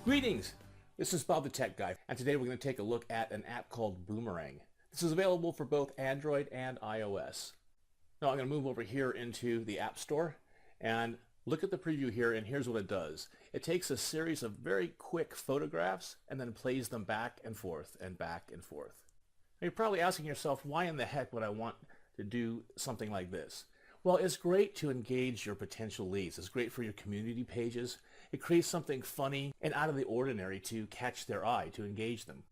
Greetings! This is Bob the Tech Guy, and today we're going to take a look at an app called Boomerang. This is available for both Android and iOS. Now I'm going to move over here into the App Store and look at the preview here, and here's what it does. It takes a series of very quick photographs and then plays them back and forth and back and forth. Now you're probably asking yourself, why in the heck would I want to do something like this? Well, it's great to engage your potential leads. It's great for your community pages. It creates something funny and out of the ordinary to catch their eye, to engage them.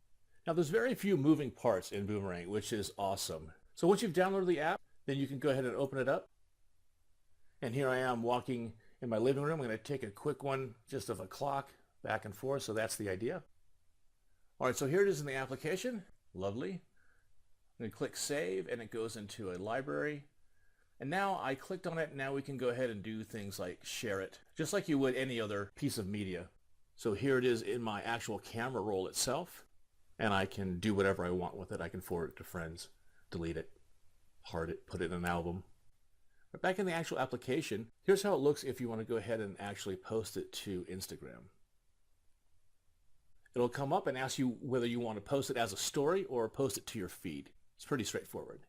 Now, there's very few moving parts in Boomerang, which is awesome. So once you've downloaded the app, then you can go ahead and open it up. And here I am walking in my living room. I'm going to take a quick one just of a clock back and forth. So that's the idea. All right, so here it is in the application. Lovely. I'm going to click Save, and it goes into a library. And now I clicked on it, and now we can go ahead and do things like share it, just like you would any other piece of media. So here it is in my actual camera roll itself, and I can do whatever I want with it. I can forward it to friends, delete it, heart it, put it in an album. But back in the actual application, here's how it looks if you want to go ahead and actually post it to Instagram. It'll come up and ask you whether you want to post it as a story or post it to your feed. It's pretty straightforward.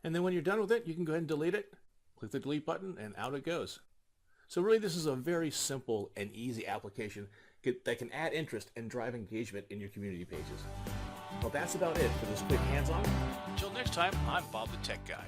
And then when you're done with it, you can go ahead and delete it, click the delete button, and out it goes. So really, this is a very simple and easy application that can add interest and drive engagement in your community pages. Well, that's about it for this quick hands-on. Until next time, I'm Bob the Tech Guy.